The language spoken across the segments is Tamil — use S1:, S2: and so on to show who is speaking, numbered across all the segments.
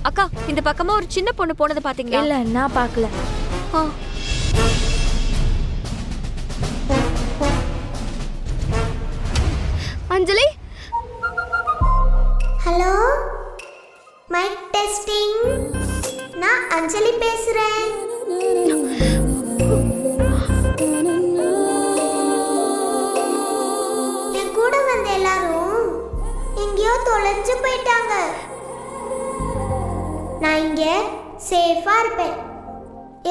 S1: அக்கா, இந்த பக்கமா ஒரு சின்ன பொண்ணு போனதை பாத்தீங்களா?
S2: இல்ல, நான் பார்க்கல.
S1: ஆ.
S2: அஞ்சலி,
S3: ஹலோ, மைக் டெஸ்டிங். நான் அஞ்சலி பேசுறேன். என் கூட வந்த எல்லாரும் எங்கேயோ தொலைஞ்சு போயிட்டாங்க. நான் இங்க சேஃபா இருப்பேன்.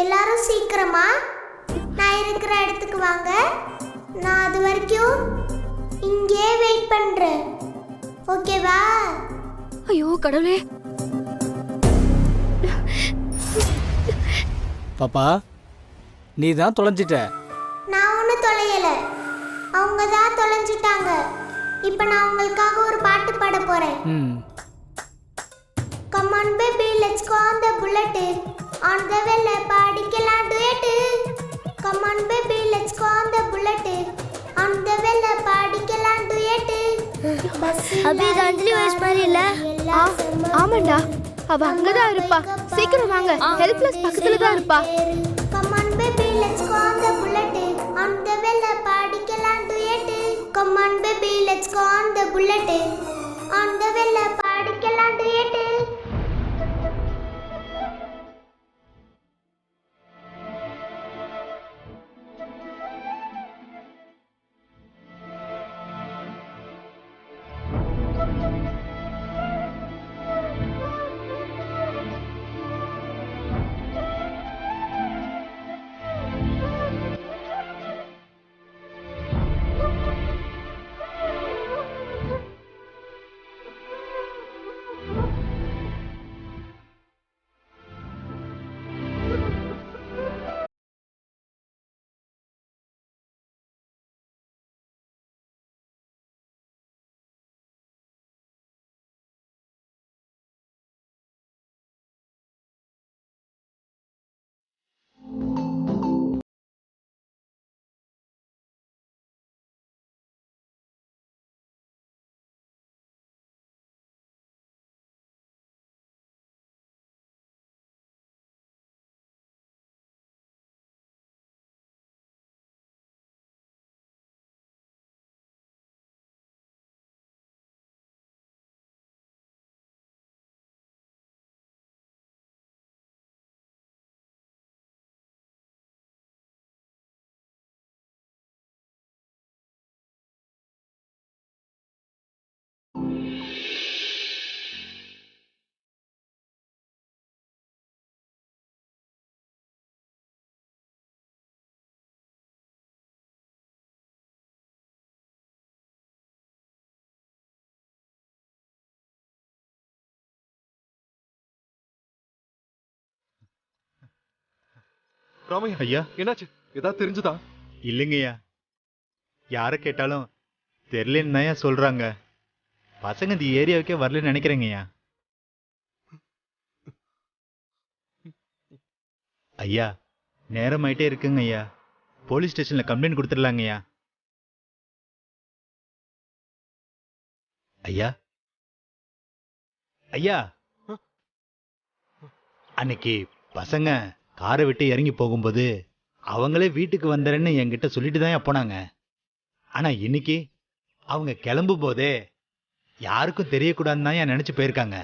S3: எல்லாரும் சீக்கிரமா நான் இருக்கிற இடத்துக்கு வாங்க. நான் அது வரைக்கும் இங்கே வெயிட் பண்றேன். ஓகேவா?
S1: ஐயோ கடவுளே.
S4: பாப்பா, நீ தான் தொலைஞ்சிட்ட.
S3: நான் ஒன்றும் தொலையல, அவங்க தான் தொலைஞ்சிட்டாங்க. இப்போ நான் உங்களுக்காக ஒரு பாட்டு பாட போறேன். Come on baby, let's go on the bullet. On the well, பாடிக்கலாம் duet. Come on baby, let's go on the bullet. On the well, பாடிக்கலாம் duet.
S2: அபி, இது அஞ்சலி வயசு மாதிரி இல்ல? ஆமாண்டா, அவ அங்கதான் இருப்பா. சீக்கிரம் வாங்க, ஹெல்ப்லெஸ் பக்கத்துல தான் இருப்பா.
S3: Come on baby, let's go on the bullet. On the well, பாடிக்கலாம் duet. Come on baby, let's go on the bullet. On the well, பாடிக்கலாம் duet.
S5: Ramaiah ஐயா, என்னாச்சு? ஏதாவது தெரிஞ்சுதா?
S6: இல்லைங்கய்யா, யாரை கேட்டாலும் தெரியலன்னு தான் சொல்றாங்க. பசங்க இந்த ஏரியாவுக்கே வரலன்னு நினைக்கிறேங்கய்யா. ஐயா, நேரமாயிட்டே இருக்குங்க ஐயா. போலீஸ் ஸ்டேஷன்ல கம்ப்ளைண்ட் கொடுத்துடலாங்கய்யா. ஐயா ஐயா, அன்னைக்கு பசங்க காரை விட்டு இறங்கி போகும்போது அவங்களே வீட்டுக்கு வந்துறேன்னு என்கிட்ட சொல்லிட்டு தான் போனாங்க. ஆனா இன்னைக்கு அவங்க கிளம்பும் போதே யாருக்கும் தெரியக்கூடாதுன்னு தான் நினைச்சு போயிருக்காங்க.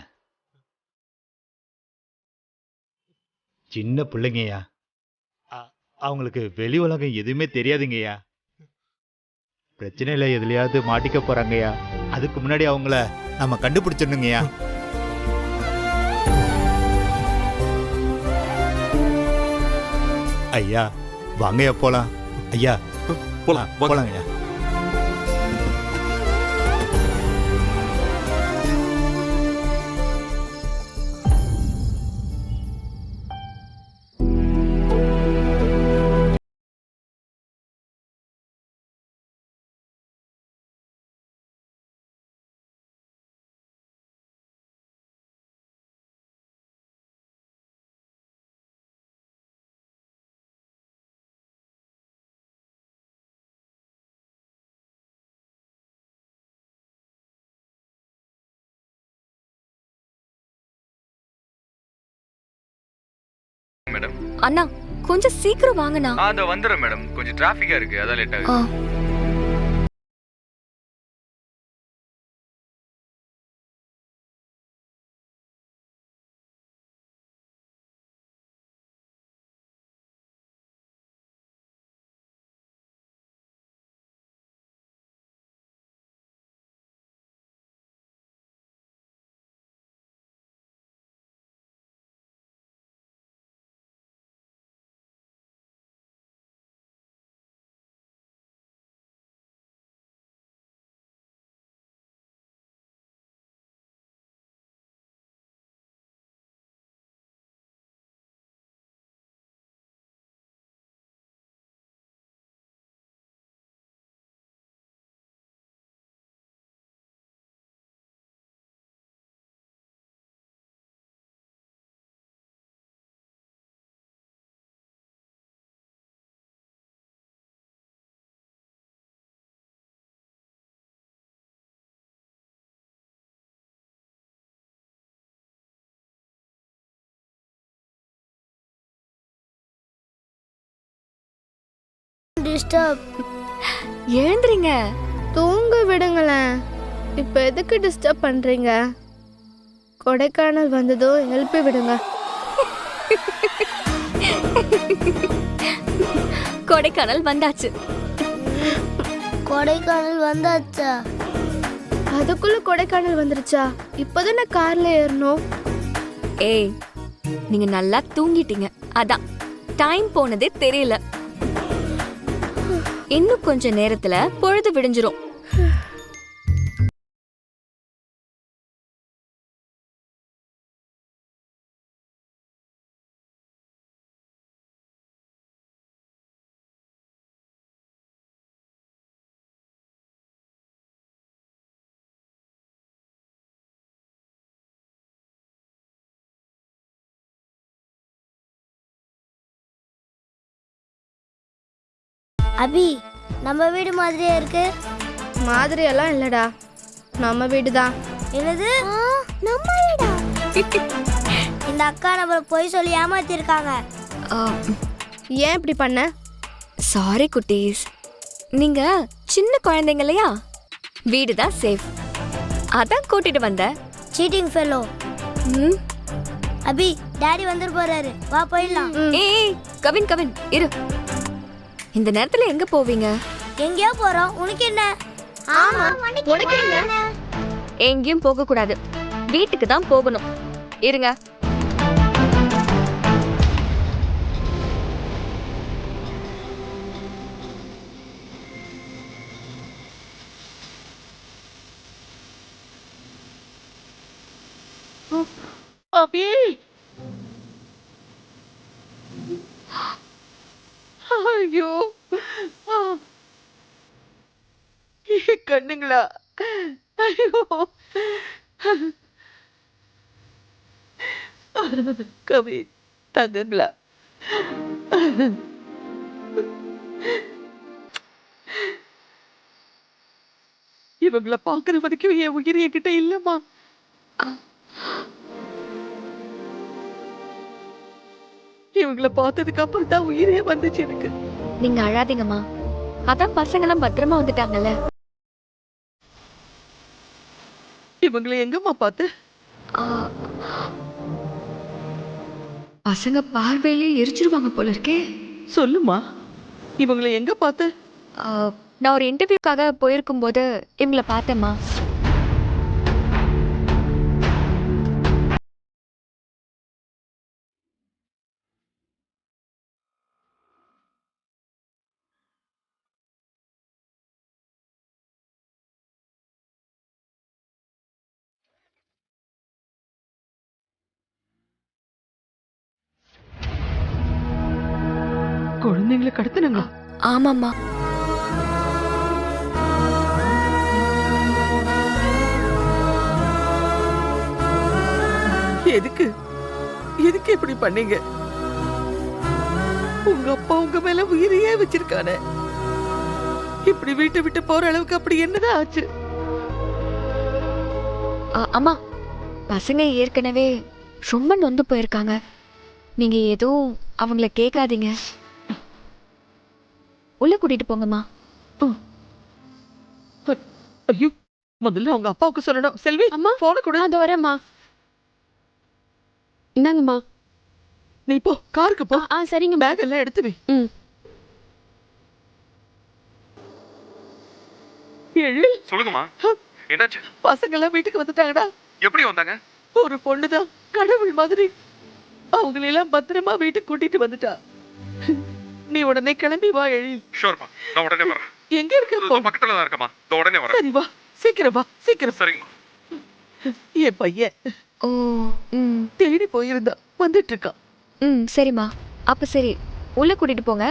S6: சின்ன பிள்ளைங்கய்யா, அவங்களுக்கு வெளி உலகம் எதுவுமே தெரியாதுங்கய்யா. பிரச்சனையில எதுலையாவது மாட்டிக்க போறாங்கய்யா. அதுக்கு முன்னாடி அவங்கள நம்ம கண்டுபிடிச்சிடணுங்கய்யா. ஐயா வாங்கய்யா போலாம். ஐயா போலாங்கய்யா.
S1: அண்ணா கொஞ்சம் சீக்கிரம் வாங்கண்ணா.
S7: அதோ வந்துடுறேன் மேடம், கொஞ்சம் டிராஃபிக்கா இருக்கு, அதான் லேட் ஆகுது.
S2: டிஸ்டர்ப்.
S1: எழுந்துறீங்க.
S2: தூங்க விடுங்களேன். இப்போ எதுக்கு டிஸ்டர்ப் பண்றீங்க? கொடைக்கானல் வந்ததும் எழுப்பி விடுங்க.
S1: கொடைக்கானல் வந்தாச்சு.
S3: கொடைக்கானல் வந்தாச்சா?
S2: அதுக்குள்ள கொடைக்கானல் வந்துருச்சா? இப்போதானே கார்ல ஏறணும்.
S1: ஏய், நீங்க நல்லா தூங்கிட்டீங்க, அதான் டைம் போனதே தெரியல. இன்னும் கொஞ்ச நேரத்துல பொழுது விடிஞ்சிரும்.
S3: அபி, நம்ம வீடு மாதிரியே இருக்கு.
S2: மாதிரியெல்லாம் இல்லடா, நம்ம வீடு தான்.
S3: என்னது? நம்ம வீடா? இந்த அக்கா நம்மள போய் சொல்லி ஏமாத்திருக்காங்க.
S2: ஏன் இப்படி பண்ண?
S1: சாரி குட்டீஸ், நீங்க சின்ன குழந்தைங்க இல்லையா? வீடு தான் சேஃப், அதான் கூட்டிட்டு வந்த.
S3: Seating fellow. அபி, டாடி வந்துட்டு போறாரு, வா போயிடலாம்.
S1: ஏய் கவின், கவின் இரு. இந்த நேரத்துல எங்க போவீங்க?
S3: எங்கேயோ போறோம், உனக்கு என்ன?
S2: ஆமா, உனக்கு என்ன?
S1: எங்கேயும் போக கூடாது, வீட்டுக்கு தான் போகணும். இருங்க.
S8: அபி, ஐயோ கண்ணுங்களா, ஐயோ கவி தங்குங்களா, இவங்களை பாக்குற வரைக்கும் என் உயிர் என்கிட்ட இல்லம்மா. இவங்களை பார்த்ததுக்கு அப்புறம் தான் உயிரே வந்துச்சு எனக்கு.
S1: நீங்க அழாதீங்கம்மா, அதான் பசங்க எல்லாம் பத்திரமா வந்துட்டாங்கல்ல.
S8: இவங்களை எங்கம்மா பார்த்து?
S1: பசங்க பார்வையிலே எரிச்சிருவாங்க போல இருக்கே.
S8: சொல்லுமா, இவங்களை எங்க பார்த்து?
S1: நான் ஒரு இன்டர்வியூக்காக போயிருக்கும் போது இவங்களை பார்த்தேம்மா.
S8: குழந்தைங்களை கடத்தினாங்க?
S1: ஆமாம்மா.
S8: எதுக்கு எதுக்கு இப்படி பண்ணீங்க? உங்க அப்பா உங்க மேல உயிரையே வச்சிருக்கானே, இப்படி வீட்டை விட்டு போற அளவுக்கு அப்படி என்னதான் ஆச்சு?
S1: அம்மா, பசங்க ஏற்கனவே ரொம்ப நொந்து போயிருக்காங்க. நீங்க ஏதோ அவங்கள கேட்காதீங்க. உள்ள கூட்டிட்டு போங்கம்மா.
S8: ஐயோ, முதல்ல அவங்க அப்பாவுக்கு சொல்லணும். செல்வி,
S2: அம்மா.
S8: போன கூட.
S2: அது வரேம்மா. இந்தாங்கம்மா.
S8: நீ போ, காருக்கு போ.
S2: சரிங்க.
S8: பேக் எல்லாம் எடுத்து வை. எழில்,
S7: சொல்லுங்கம்மா, என்னாச்சு?
S8: பசங்க எல்லாம் வீட்டுக்கு வந்துட்டாங்கடா.
S7: எப்படி வந்தாங்க?
S8: ஒரு பொண்ணுதான் கடவுள் மாதிரி அவங்களெல்லாம் பத்திரமா வீட்டுக்கு கூட்டிட்டு வந்துட்டா. நீ உடனே கிளம்பி வா எழில்.
S7: ஷோர்மா, நான் உடனே வரேன்.
S8: எங்க இருக்க இப்போ?
S7: பக்கத்துல தான் இருக்கமா, உடனே வரேன்.
S8: சரி வா, சீக்கிரம் வா, சீக்கிரம்.
S7: சரிங்கம்மா.
S8: என் பையன்
S1: ஓ, ம்
S8: தேடி போயிருந்தா, வந்துட்டு இருக்கான்.
S1: ம் சரிம்மா. அப்ப சரி, உள்ள கூட்டிட்டு போங்க,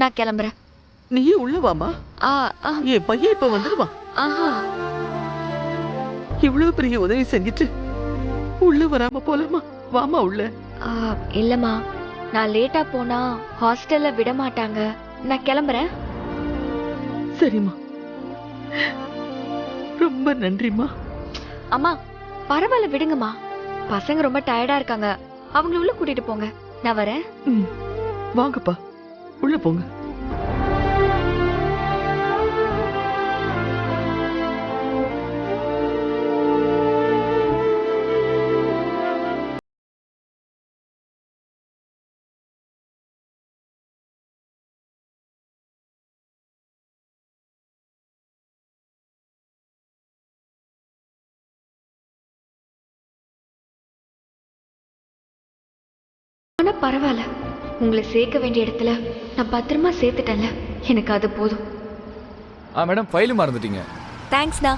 S1: நான் கிளம்புறேன்.
S8: நீயே உள்ள வாமா.
S1: ஆ ஆ
S8: என் பையன் இப்ப வந்துடுவான்.
S1: ஆஹா.
S8: இவ்வளவு பெரிய உதவி செஞ்சுட்டு உள்ள வராம போலாமா? வாமா உள்ள.
S1: இல்லம்மா, நான் லேட்டா போனா ஹாஸ்டல்ல விட மாட்டாங்க. நான் கிளம்புறேன்.
S8: சரிம்மா, ரொம்ப நன்றிம்மா.
S1: அம்மா பரவாயில்ல, விடுங்கம்மா. பசங்க ரொம்ப டயர்டா இருக்காங்க, அவங்கள உள்ள கூட்டிட்டு போங்க, நான் வரேன்.
S8: வாங்கப்பா, உள்ள போங்க.
S1: ஆனா பரவாயில்ல, உங்களை சேர்க்க வேண்டிய இடத்துல நான் பத்திரமா சேர்த்துட்டேன்ல, எனக்கு அது போதும்.
S9: மேடம், ஃபைல் மறந்துட்டீங்க.
S1: தேங்க்ஸ்ண்ணா.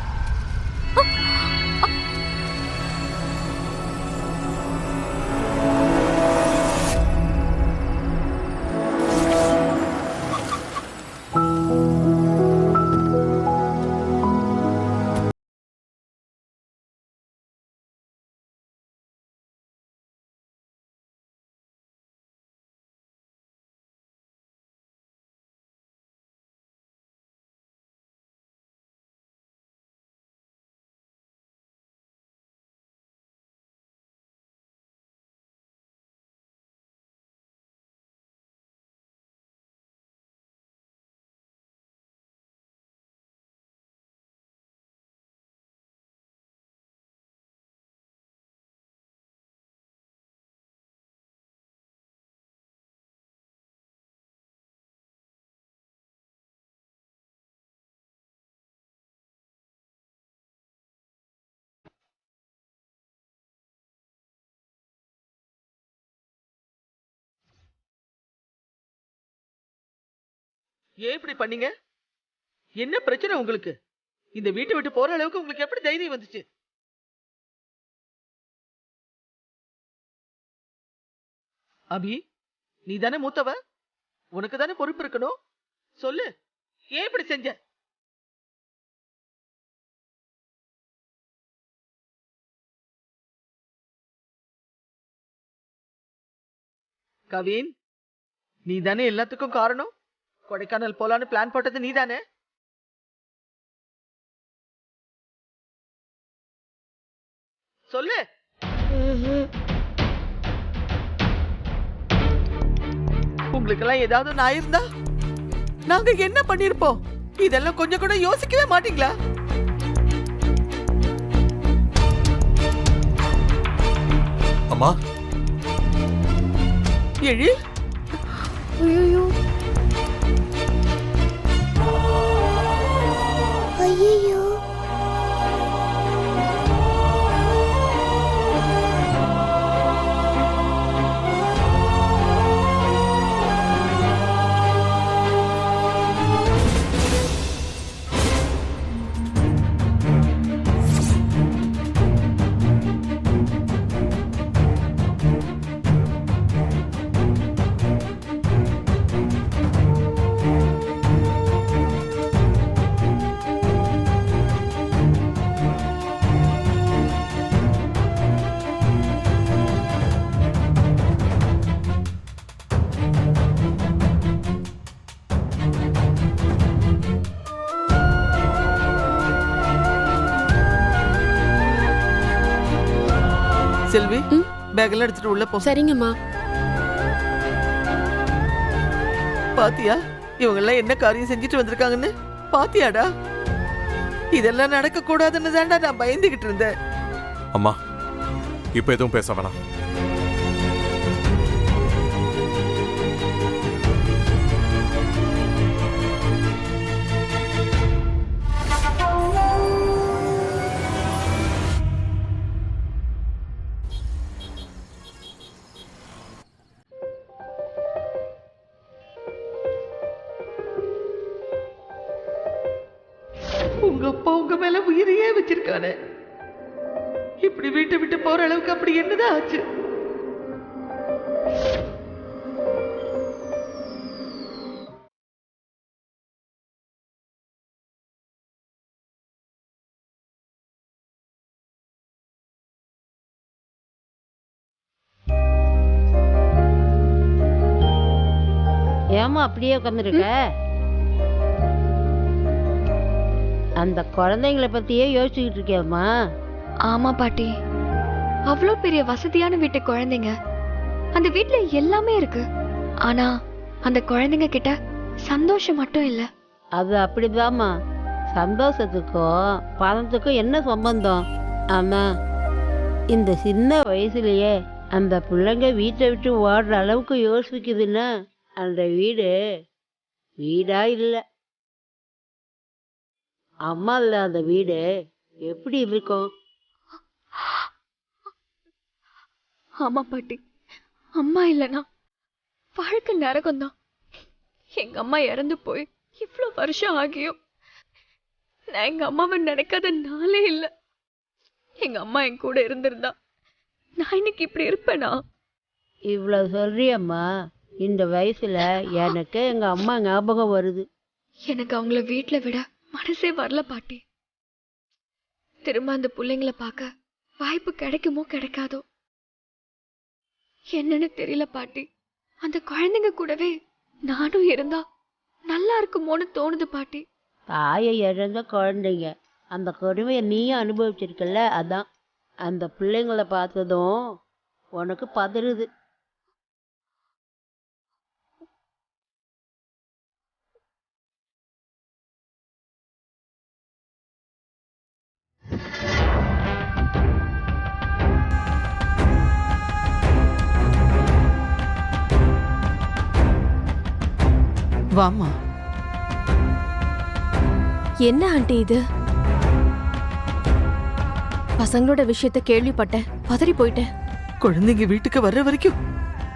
S8: ஏன் இப்படி பண்ணீங்க? என்ன பிரச்சனை உங்களுக்கு? இந்த வீட்டை விட்டு போற அளவுக்கு உங்களுக்கு எப்படி தைரியம் வந்துச்சு? அபி, நீ தானே மூத்தவ, உனக்கு தானே பொறுப்பு இருக்கணும். சொல்லு, ஏன் இப்படி செஞ்ச? கவின், நீ தானே எல்லாத்துக்கும் காரணம். கொடைக்கானல் போலான்னு பிளான் போட்டது நீ தானே? சொல்லு. உங்களுக்கெல்லாம் ஏதாவது நான் இருந்தா நாங்க என்ன பண்ணிருப்போம்? இதெல்லாம் கொஞ்சம் கூட யோசிக்கவே மாட்டீங்களா?
S5: அம்மா,
S8: எழில்,
S2: ஐயோ,
S3: ஐயோ,
S8: செல்வி, பேக் எல்லாம் எடுத்துட்டு உள்ள போ.
S2: சரிங்கம்மா.
S8: பாத்தியா இவங்க எல்லாம் என்ன காரியம் செஞ்சுட்டு வந்திருக்காங்கன்னு? பாத்தியாடா? இதெல்லாம் நடக்க கூடாதுன்னு தான்டா நான் பயந்துகிட்டு இருந்தேன்.
S5: அம்மா இப்ப எதுவும் பேச வேணாம்.
S8: உங்க அப்பா உங்க மேல உயிரையே வச்சிருக்கானே, இப்படி வீட்டை விட்டு போற அளவுக்கு அப்படி என்னதான் ஆச்சு?
S10: ஏமா அப்படியே உட்காந்துருக்க? அந்த குழந்தைங்கள பத்தியே யோசிச்சுக்கிட்டு இருக்கியாம்மா?
S1: ஆமா பாட்டி, அவ்வளோ பெரிய வசதியான வீட்டு குழந்தைங்க, அந்த வீட்ல எல்லாமே இருக்கு. ஆனா அந்த குழந்தைங்க கிட்ட சந்தோஷம் மட்டும் இல்ல.
S10: அது அப்படிதாம்மா. சந்தோஷத்துக்கும் பணத்துக்கும் என்ன சம்பந்தம்? ஆனா இந்த சின்ன வயசுலயே அந்த பிள்ளைங்க வீட்டை விட்டு ஓடுற அளவுக்கு யோசிக்குதுன்னா அந்த வீடு வீடா இல்லை. அம்மா இல்ல அந்த வீடு எப்படி இருக்கும்?
S1: ஆமா பாட்டி, அம்மா இல்லனா வாழ்க்கை நரகம்தான். எங்க அம்மா இறந்து போய் இவ்வளோ வருஷம் ஆகியும் நான் எங்க அம்மாவை நினைக்காத நாளே இல்லை. எங்க அம்மா என் கூட இருந்திருந்தா நான் இன்னைக்கு இப்படி இருப்பேனா?
S10: இவ்வளவு சொல்றியம்மா, இந்த வயசுல எனக்கு எங்க அம்மா ஞாபகம் வருது.
S1: எனக்கு அவங்கள வீட்டுல விட மனசே வரல பாட்டி. திரும்ப அந்த பிள்ளைங்களை பார்க்க வாய்ப்பு கிடைக்குமோ கிடைக்காதோ என்னன்னு தெரியல பாட்டி. அந்த குழந்தைங்க கூடவே நானும் இருந்தா நல்லா இருக்குமோன்னு தோணுது பாட்டி.
S10: தாயை இழந்த குழந்தைங்க, அந்த கொடுமையை நீயும் அனுபவிச்சிருக்கல, அதான் அந்த பிள்ளைங்களை பார்த்ததும் உனக்கு பதறுது.
S8: வாமா.
S2: என்ன ஆண்டி இது? பசங்களோட விஷயத்த கேள்விப்பட்டேன், பதறி போயிட்டேன்.
S8: குழந்தைங்க வீட்டுக்கு வர்ற வரைக்கும்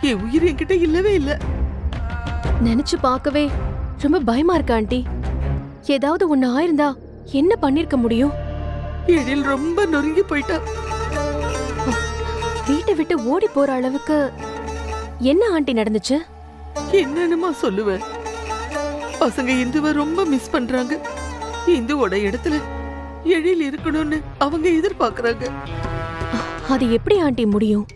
S8: என் உயிர் என்கிட்ட இல்லவே இல்ல.
S2: நினைச்சு பார்க்கவே ரொம்ப பயமா இருக்கு ஆண்டி. ஏதாவது ஒண்ணு ஆயிருந்தா என்ன பண்ணிருக்க முடியும்?
S8: எழில் ரொம்ப நொறுங்கி போயிட்டா.
S2: வீட்டை விட்டு ஓடி போற அளவுக்கு என்ன ஆண்டி நடந்துச்சு?
S8: என்னன்னுமா சொல்லுவேன்? பசங்க இந்துவை ரொம்ப மிஸ் பண்றாங்க. இந்துவோட இடத்துல எழில் இருக்கணும்னு அவங்க எதிர்பார்க்கறாங்க.
S2: அது எப்படி ஆண்டி முடியும்?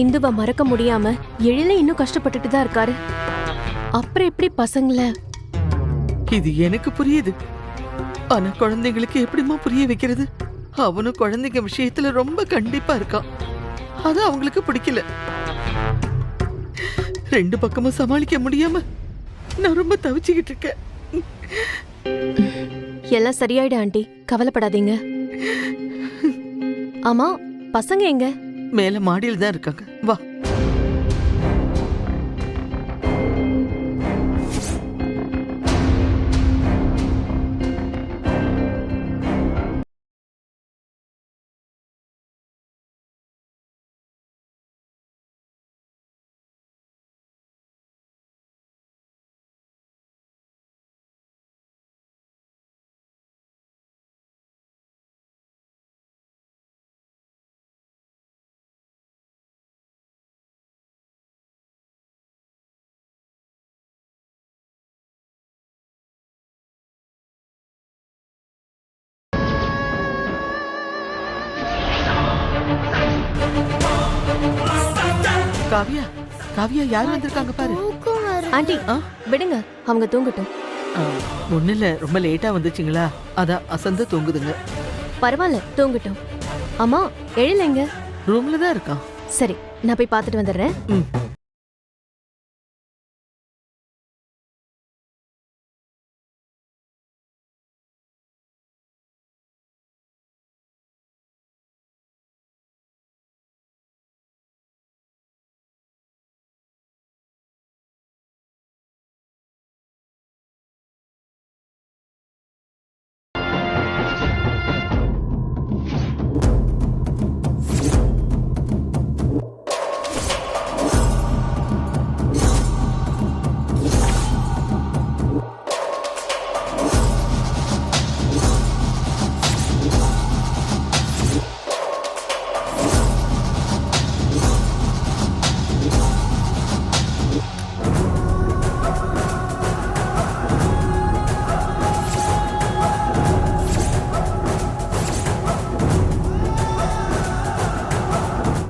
S2: இந்துவை மறக்க முடியாம எழில இன்னும் கஷ்டப்பட்டுட்டு தான் இருக்காரு. அப்புறம் எப்படி பசங்களை?
S8: இது எனக்கு புரியுது, ஆனா குழந்தைங்களுக்கு எப்படிமா புரிய வைக்கிறது? அவனும் குழந்தைங்க விஷயத்துல ரொம்ப கண்டிப்பா இருக்கான். அது அவங்களுக்கு பிடிக்கல. ரெண்டு பக்கமும் சமாளிக்க முடியாம நான் ரொம்ப தவிச்சுக்கிட்டு இருக்கேன்.
S2: எல்லாம் சரியாயிடு ஆண்டி, கவலைப்படாதீங்க. ஆமா, பசங்க எங்க?
S8: மேல மாடியில் தான் இருக்காங்க. வா. காவியா, காவியா யார் வந்திருக்காங்க பாரு.
S2: ஆண்டி விடுங்க, அவங்க தூங்கட்டும்.
S8: ஒண்ணுல ரொம்ப லேட்டா வந்துச்சுங்களா, அதான் அசந்து தூங்குதுங்க.
S2: பரவாயில்ல, தூங்கட்டும். அம்மா, எழில் எங்க?
S8: ரூம்ல தான் இருக்கான்.
S2: சரி, நான் போய் பார்த்துட்டு வந்துடுறேன்.